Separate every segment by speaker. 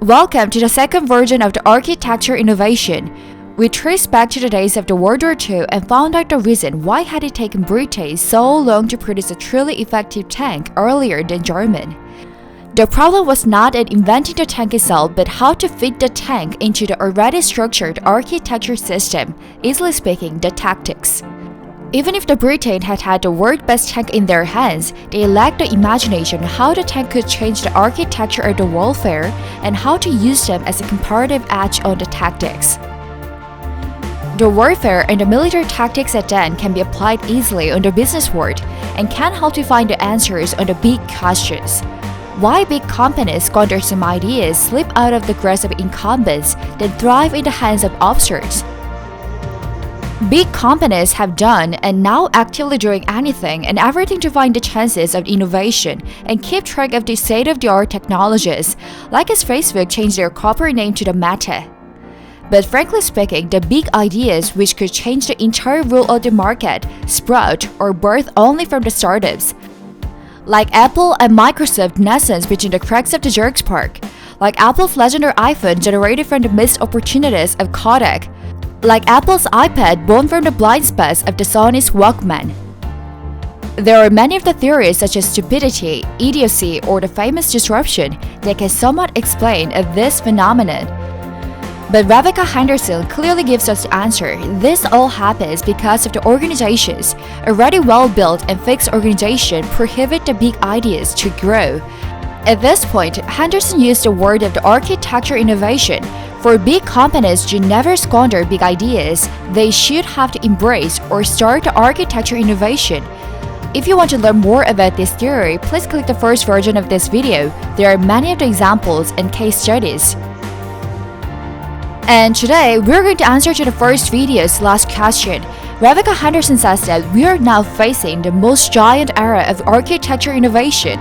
Speaker 1: Welcome to the second version of the architecture innovation. We traced back to the days of the World War II and found out the reason why had it taken British so long to produce a truly effective tank earlier than German. The problem was not in inventing the tank itself, but how to fit the tank into the already structured architecture system, easily speaking, the tactics. Even if the British had had the world's best tank in their hands, they lacked the imagination how the tank could change the architecture of the warfare and how to use them as a comparative edge on the tactics. The warfare and the military tactics at then can be applied easily on the business world and can help to find the answers on the big questions. Why big companies squander some ideas, slip out of the grasp of incumbents, then thrive in the hands of upstarts? Big companies have done and now actively doing anything and everything to find the chances of innovation and keep track of the state-of-the-art technologies, like as Facebook changed their corporate name to the Meta. But frankly speaking, the big ideas which could change the entire rule of the market sprout or birth only from the startups. Like Apple and Microsoft nestled between the cracks of the Xerox parc, like Apple's legendary iPhone generated from the missed opportunities of Kodak, like Apple's iPod born from the blind spots of the Sony's Walkman. There are many of the theories such as stupidity, idiocy, or the famous disruption that can somewhat explain this phenomenon. But Rebecca Henderson clearly gives us the answer. This all happens because of the organizations, already well-built and fixed organization, prohibit the big ideas to grow. At this point, Henderson used the word of the architecture innovation. For big companies to never squander big ideas, they should have to embrace or start the architecture innovation. If you want to learn more about this theory, please click the first version of this video. There are many of the examples and case studies. And today, we're going to answer to the first video's last question. Rebecca Henderson says that we are now facing the most giant era of architecture innovation.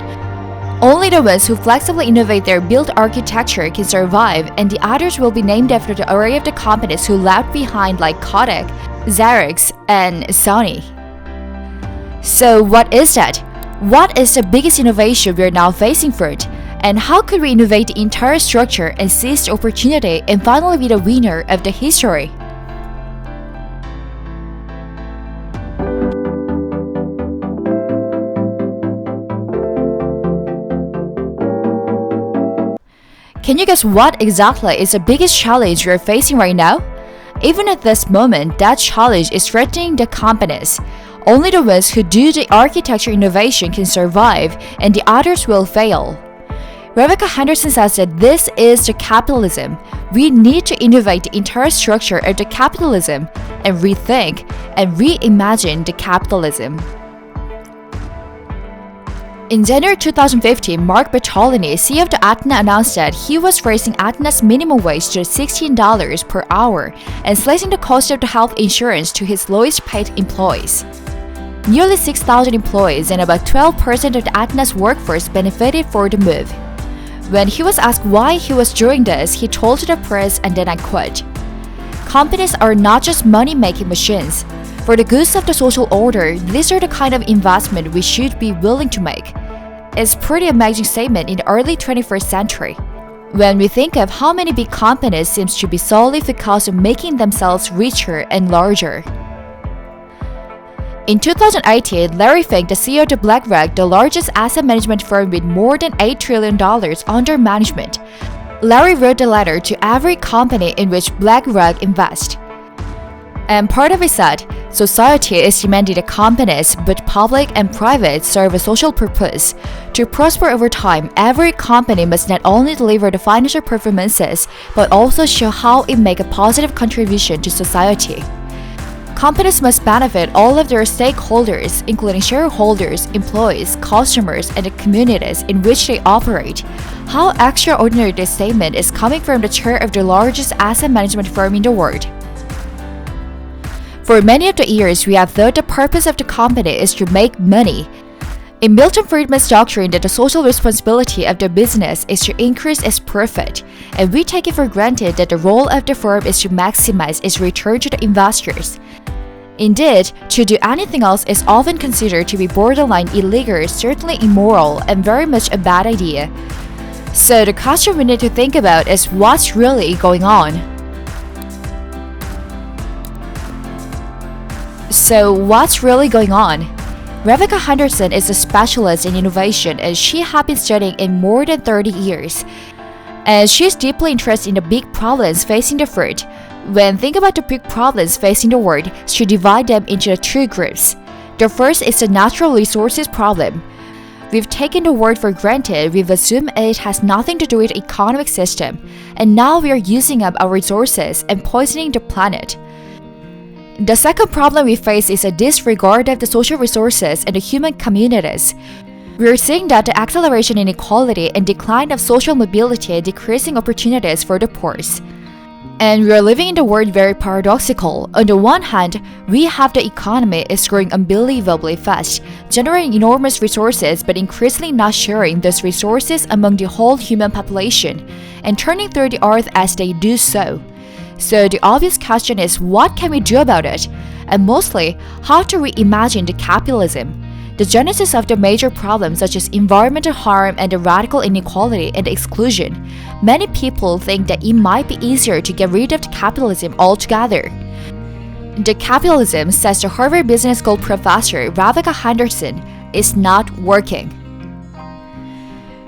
Speaker 1: Only the ones who flexibly innovate their built architecture can survive, and the others will be named after the array of the companies who lagged behind like Kodak, Xerox, and Sony. So what is that? What is the biggest innovation we are now facing for it? And how could we innovate the entire structure and seize the opportunity and finally be the winner of the history? Can you guess what exactly is the biggest challenge we are facing right now? Even at this moment, that challenge is threatening the companies. Only the ones who do the architecture innovation can survive, and the others will fail. Rebecca Henderson says that this is the capitalism. We need to innovate the entire structure of the capitalism and rethink and reimagine the capitalism. In January 2015, Mark Bertolini, CEO of the Aetna, announced that he was raising Aetna's minimum wage to $16 per hour and slicing the cost of the health insurance to his lowest paid employees. Nearly 6,000 employees and about 12% of the Aetna's workforce benefited for the move. When he was asked why he was doing this, he told the press, and then I quote, "Companies are not just money-making machines. For the goods of the social order, these are the kind of investment we should be willing to make." It's a pretty amazing statement in the early 21st century. When we think of how many big companies seem to be solely because of making themselves richer and larger. In 2018, Larry Fink, the CEO of BlackRock, the largest asset management firm with more than $8 trillion under management, Larry wrote a letter to every company in which BlackRock invests. And part of it said, society is demanding that companies, both public and private, serve a social purpose. To prosper over time, every company must not only deliver the financial performances, but also show how it makes a positive contribution to society. Companies must benefit all of their stakeholders, including shareholders, employees, customers, and the communities in which they operate. How extraordinary this statement is coming from the chair of the largest asset management firm in the world. For many of the years, we have thought the purpose of the company is to make money. In Milton Friedman's doctrine that the social responsibility of the business is to increase its profit, and we take it for granted that the role of the firm is to maximize its return to the investors. Indeed, to do anything else is often considered to be borderline illegal, certainly immoral, and very much a bad idea. So the question we need to think about is what's really going on? So what's really going on? Rebecca Henderson is a specialist in innovation and she has been studying in more than 30 years. And she's deeply interested in the big problems facing the world. When thinking about the big problems facing the world, she divides them into two groups. The first is the natural resources problem. We've taken the world for granted, we've assumed it has nothing to do with the economic system, and now we are using up our resources and poisoning the planet. The second problem we face is a disregard of the social resources and the human communities. We are seeing that the acceleration in inequality and decline of social mobility decreasing opportunities for the poor. And we are living in a world very paradoxical. On the one hand, we have the economy is growing unbelievably fast, generating enormous resources but increasingly not sharing those resources among the whole human population, and turning through the earth as they do so. So the obvious question is what can we do about it? And mostly, how to reimagine the capitalism. The genesis of the major problems such as environmental harm and the radical inequality and exclusion. Many people think that it might be easier to get rid of the capitalism altogether. The capitalism, says the Harvard Business School professor Rebecca Henderson, is not working.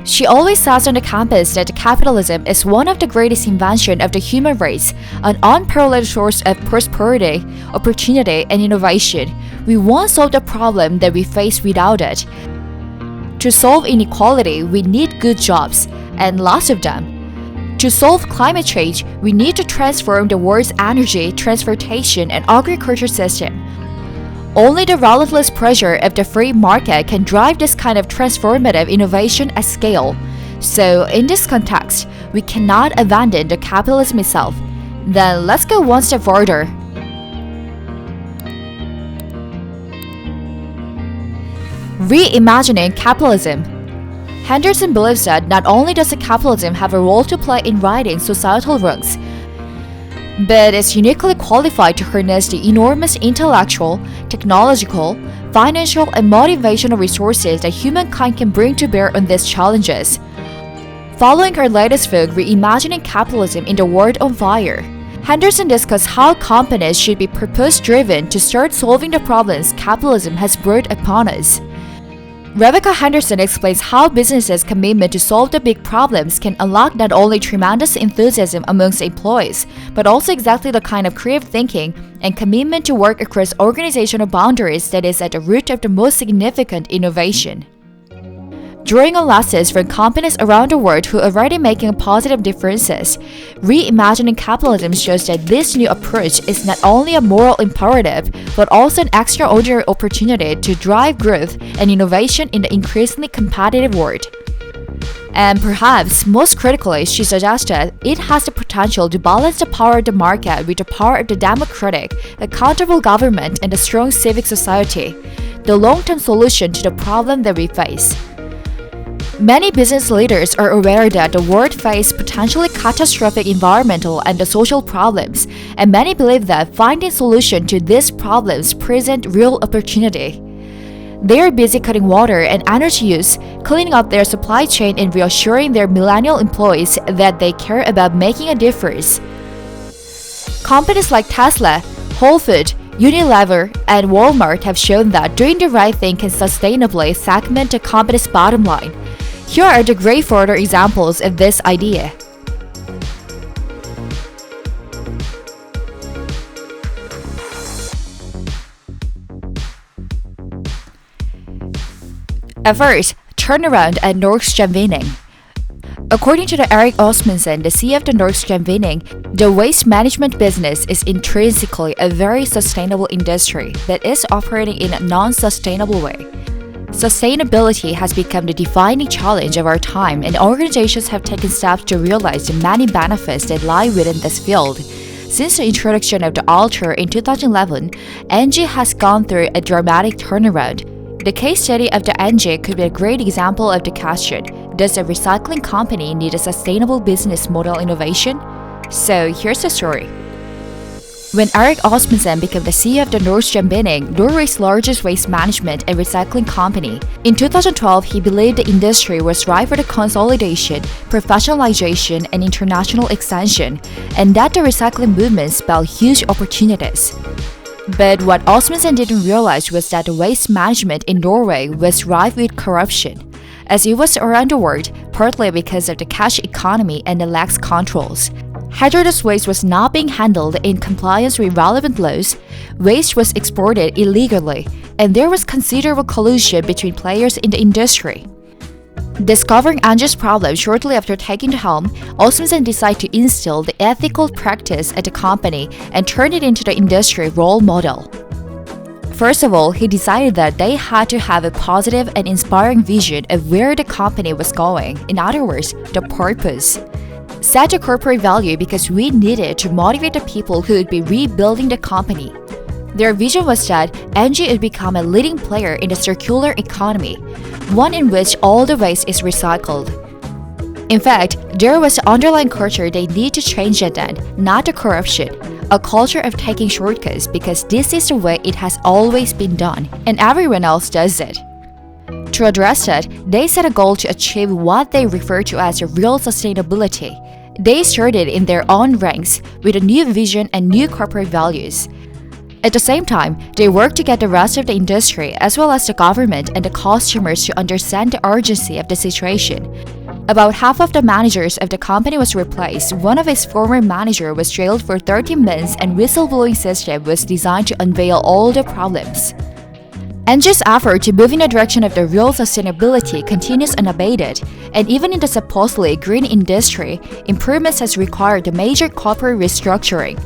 Speaker 1: She always says on the campus that capitalism is one of the greatest inventions of the human race, an unparalleled source of prosperity, opportunity, and innovation. We won't solve the problem that we face without it. To solve inequality, we need good jobs, and lots of them. To solve climate change, we need to transform the world's energy, transportation, and agriculture system. Only the relentless pressure of the free market can drive this kind of transformative innovation at scale. So, in this context, we cannot abandon the capitalism itself. Then let's go one step further. Reimagining capitalism. Henderson believes that not only does the capitalism have a role to play in righting societal wrongs, but is uniquely qualified to harness the enormous intellectual, technological, financial, and motivational resources that humankind can bring to bear on these challenges. Following her latest book, Reimagining Capitalism in the World on Fire, Henderson discussed how companies should be purpose-driven to start solving the problems capitalism has brought upon us. Rebecca Henderson explains how businesses' commitment to solve the big problems can unlock not only tremendous enthusiasm amongst employees, but also exactly the kind of creative thinking and commitment to work across organizational boundaries that is at the root of the most significant innovation. Drawing on lessons from companies around the world who are already making positive differences, Reimagining Capitalism shows that this new approach is not only a moral imperative, but also an extraordinary opportunity to drive growth and innovation in the increasingly competitive world. And perhaps most critically, she suggests that it has the potential to balance the power of the market with the power of the democratic, accountable government and the strong civic society, the long-term solution to the problem that we face. Many business leaders are aware that the world faces potentially catastrophic environmental and social problems, and many believe that finding solutions to these problems present real opportunity. They are busy cutting water and energy use, cleaning up their supply chain, and reassuring their millennial employees that they care about making a difference. Companies like Tesla, Whole Foods, Unilever, and Walmart have shown that doing the right thing can sustainably segment a company's bottom line. Here are the great further examples of this idea. At first, turnaround at Norsk Gjenvinning. According to Erik Osmundsen, the CEO of the Norsk Gjenvinning, the waste management business is intrinsically a very sustainable industry that is operating in a non-sustainable way. Sustainability has become the defining challenge of our time, and organizations have taken steps to realize the many benefits that lie within this field. Since the introduction of the Alter in 2011, ENGIE has gone through a dramatic turnaround. The case study of the ENGIE could be a great example of the question, does a recycling company need a sustainable business model innovation? So here's the story. When Erik Osmundsen became the CEO of the Norsk Gjenvinning, Norway's largest waste management and recycling company, in 2012 he believed the industry was ripe for the consolidation, professionalization, and international expansion, and that the recycling movement spelled huge opportunities. But what Osmundsen didn't realize was that the waste management in Norway was rife with corruption, as it was around the world, partly because of the cash economy and the lax controls. Hazardous waste was not being handled in compliance with relevant laws, waste was exported illegally, and there was considerable collusion between players in the industry. Discovering Angie's problem shortly after taking the helm, Osmundsen decided to instill the ethical practice at the company and turn it into the industry role model. First of all, he decided that they had to have a positive and inspiring vision of where the company was going, in other words, the purpose. Set a corporate value because we needed to motivate the people who would be rebuilding the company. Their vision was that Engie would become a leading player in the circular economy, one in which all the waste is recycled. In fact, there was the underlying culture they need to change it then, not the corruption, a culture of taking shortcuts because this is the way it has always been done, and everyone else does it. To address that, they set a goal to achieve what they refer to as real sustainability. They started in their own ranks with a new vision and new corporate values. At the same time, they worked to get the rest of the industry as well as the government and the customers to understand the urgency of the situation. About half of the managers of the company was replaced, one of his former managers was jailed for 13 months, and whistleblowing system was designed to unveil all the problems. Engie's effort to move in the direction of the real sustainability continues unabated, and even in the supposedly green industry, improvements has required a major corporate restructuring.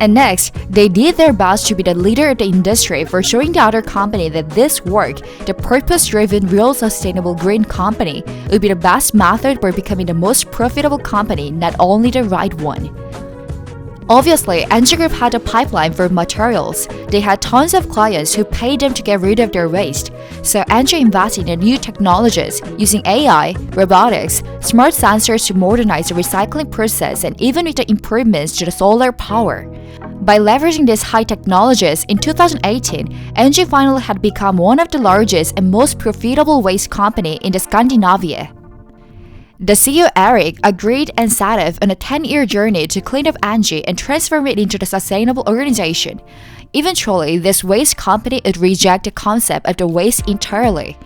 Speaker 1: And next, they did their best to be the leader of the industry for showing the other company that this work, the purpose-driven, real sustainable green company, would be the best method for becoming the most profitable company, not only the right one. Obviously, Engie Group had a pipeline for materials. They had tons of clients who paid them to get rid of their waste. So Engie invested in new technologies using AI, robotics, smart sensors to modernize the recycling process, and even with the improvements to the solar power. By leveraging these high technologies, in 2018, Engie finally had become one of the largest and most profitable waste company in the Scandinavia. The CEO Erik agreed and set off on a 10-year journey to clean up Engie and transform it into a sustainable organization. Eventually, this waste company would reject the concept of the waste entirely.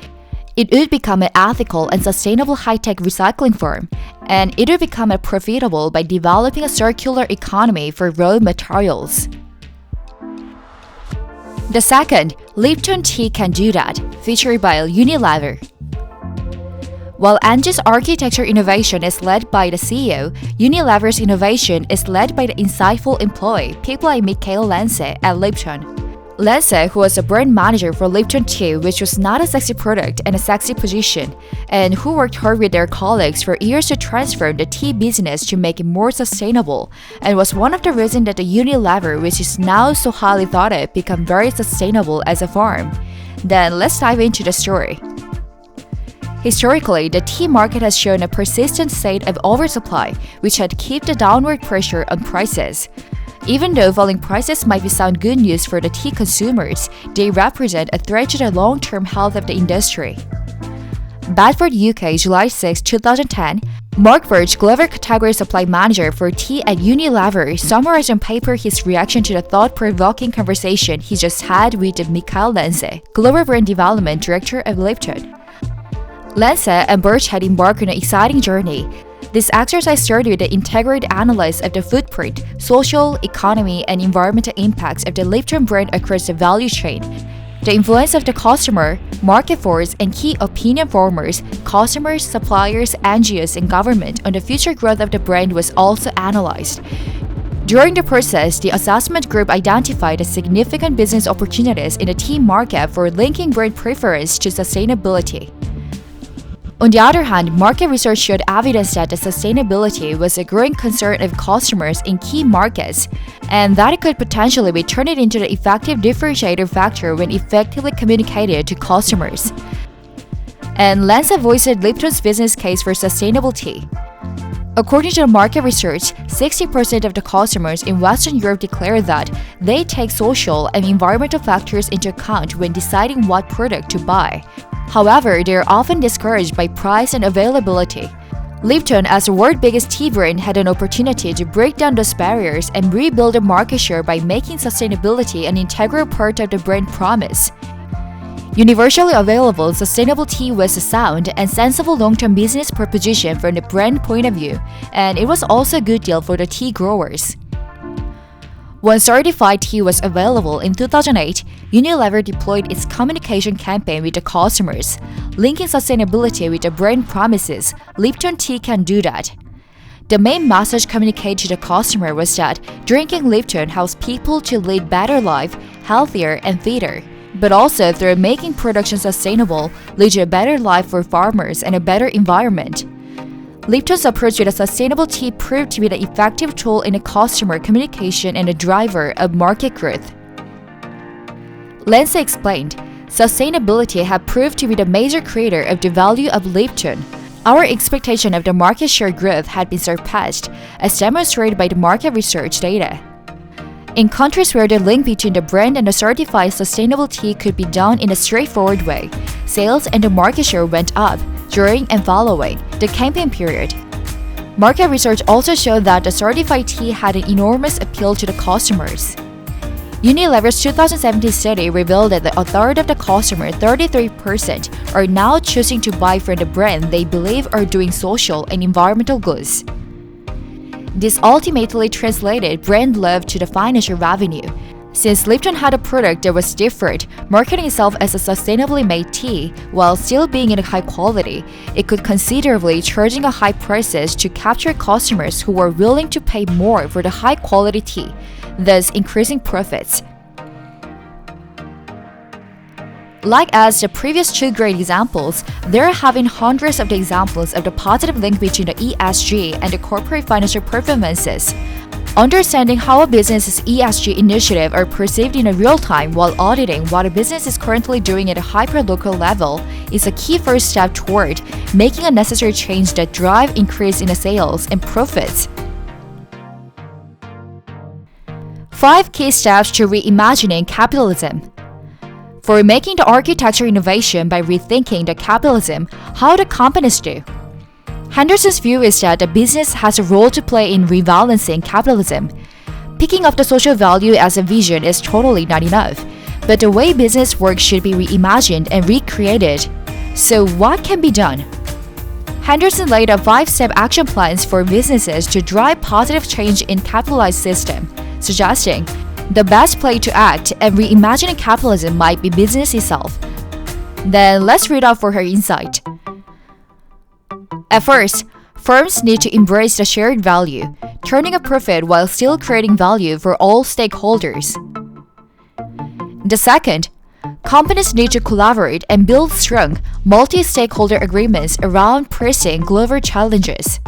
Speaker 1: It would become an ethical and sustainable high-tech recycling firm, and it would become profitable by developing a circular economy for raw materials. The second, Lipton Tea Can Do That, featured by Unilever. While Engie's architecture innovation is led by the CEO, Unilever's innovation is led by the insightful employee, people like Mikael Lense at Lipton. Lense, who was a brand manager for Lipton Tea, which was not a sexy product and a sexy position, and who worked hard with their colleagues for years to transform the tea business to make it more sustainable, and was one of the reasons that the Unilever, which is now so highly thought of, became very sustainable as a firm. Then let's dive into the story. Historically, the tea market has shown a persistent state of oversupply, which had kept the downward pressure on prices. Even though falling prices might be sound good news for the tea consumers, they represent a threat to the long-term health of the industry. Bedford, UK, July 6, 2010, Mark Birch, Global Category Supply Manager for Tea at Unilever, summarized on paper his reaction to the thought-provoking conversation he just had with Mikael Lense, Global Brand Development Director of Lipton. Lense and Birch had embarked on an exciting journey. This exercise started with the integrated analysis of the footprint, social, economy, and environmental impacts of the Lipton brand across the value chain. The influence of the customer, market force, and key opinion formers, customers, suppliers, NGOs, and government on the future growth of the brand was also analyzed. During the process, the assessment group identified the significant business opportunities in the tea market for linking brand preference to sustainability. On the other hand, market research showed evidence that the sustainability was a growing concern of customers in key markets, and that it could potentially be turned into the effective differentiator factor when effectively communicated to customers. And Lense voiced Lipton's business case for sustainable tea. According to the market research, 60% of the customers in Western Europe declare that they take social and environmental factors into account when deciding what product to buy. However, they are often discouraged by price and availability. Lipton, as the world's biggest tea brand, had an opportunity to break down those barriers and rebuild a market share by making sustainability an integral part of the brand promise. Universally available, sustainable tea was a sound and sensible long-term business proposition from the brand point of view, and it was also a good deal for the tea growers. When certified tea was available in 2008, Unilever deployed its communication campaign with the customers, linking sustainability with the brand promises. Lipton tea can do that. The main message communicated to the customer was that drinking Lipton helps people to lead better life, healthier and fitter, but also through making production sustainable, lead to a better life for farmers and a better environment. Lipton's approach with a sustainable tea proved to be the effective tool in the customer communication and a driver of market growth. Lindsay explained, sustainability had proved to be the major creator of the value of Lipton. Our expectation of the market share growth had been surpassed, as demonstrated by the market research data. In countries where the link between the brand and the certified sustainable tea could be done in a straightforward way, sales and the market share went up during and following the campaign period. Market research also showed that the certified tea had an enormous appeal to the customers. Unilever's 2017 study revealed that a third of the customers, 33%, are now choosing to buy from the brand they believe are doing social and environmental goods. This ultimately translated brand love to the financial revenue. Since Lipton had a product that was different, marketing itself as a sustainably made tea, while still being in high quality, it could considerably charging a high prices to capture customers who were willing to pay more for the high quality tea, thus increasing profits. Like as the previous two great examples, there have been hundreds of the examples of the positive link between the ESG and the corporate financial performances. Understanding how a business's ESG initiatives are perceived in a real time while auditing what a business is currently doing at a hyper-local level is a key first step toward making a necessary change that drive increase in the sales and profits. 5 key steps to reimagining capitalism. For making the architecture innovation by rethinking the capitalism, how do companies do? Henderson's view is that the business has a role to play in rebalancing capitalism. Picking up the social value as a vision is totally not enough, but the way business works should be reimagined and recreated. So what can be done? Henderson laid out 5-step action plans for businesses to drive positive change in capitalized system, suggesting the best place to act and reimagining capitalism might be business itself. Then let's read out for her insight. At first, firms need to embrace the shared value, turning a profit while still creating value for all stakeholders. The second, companies need to collaborate and build strong, multi-stakeholder agreements around pressing global challenges.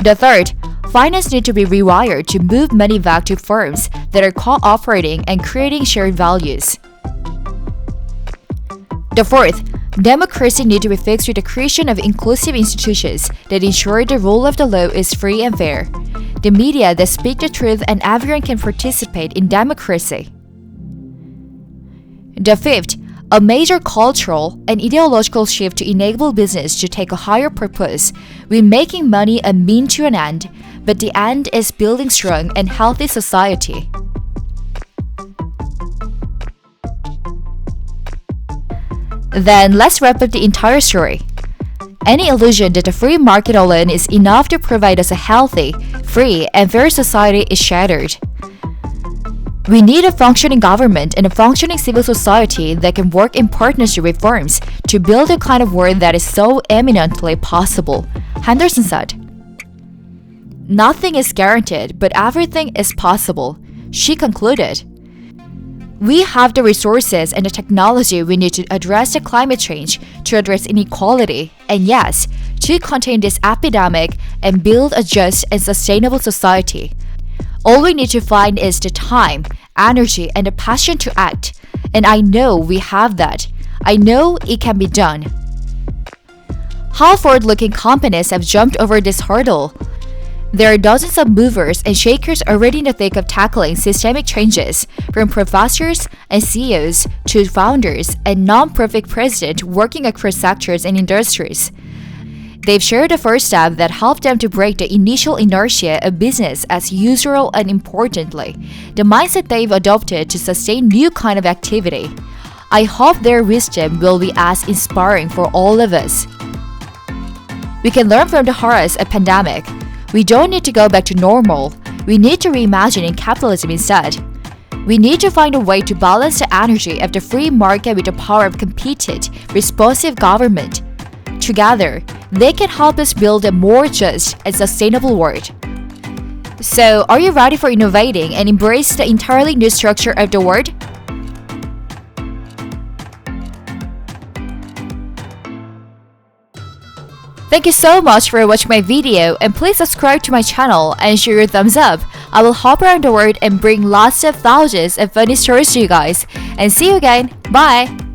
Speaker 1: The third, finance needs to be rewired to move money back to firms that are cooperating and creating shared values. The fourth, democracy needs to be fixed with the creation of inclusive institutions that ensure the rule of the law is free and fair, the media that speak the truth and everyone can participate in democracy. The fifth, a major cultural and ideological shift to enable business to take a higher purpose, with making money a means to an end, but the end is building strong and healthy society. Then let's wrap up the entire story. Any illusion that the free market alone is enough to provide us a healthy, free, and fair society is shattered. We need a functioning government and a functioning civil society that can work in partnership with firms to build a kind of world that is so eminently possible, Henderson said. Nothing is guaranteed, but everything is possible, she concluded. We have the resources and the technology we need to address the climate change, to address inequality, and yes, to contain this epidemic and build a just and sustainable society. All we need to find is the time, energy, and the passion to act. And I know we have that. I know it can be done. How forward-looking companies have jumped over this hurdle. There are dozens of movers and shakers already in the thick of tackling systemic changes, from professors and CEOs to founders and non-profit presidents working across sectors and industries. They've shared the first step that helped them to break the initial inertia of business as usual and, importantly, the mindset they've adopted to sustain new kind of activity. I hope their wisdom will be as inspiring for all of us. We can learn from the horrors of pandemic. We don't need to go back to normal. We need to reimagine capitalism instead. We need to find a way to balance the energy of the free market with the power of competent, responsive government. Together, they can help us build a more just and sustainable world. So, are you ready for innovating and embrace the entirely new structure of the world? Thank you so much for watching my video, and please subscribe to my channel and share your thumbs up. I will hop around the world and bring lots of thousands of funny stories to you guys. And see you again. Bye!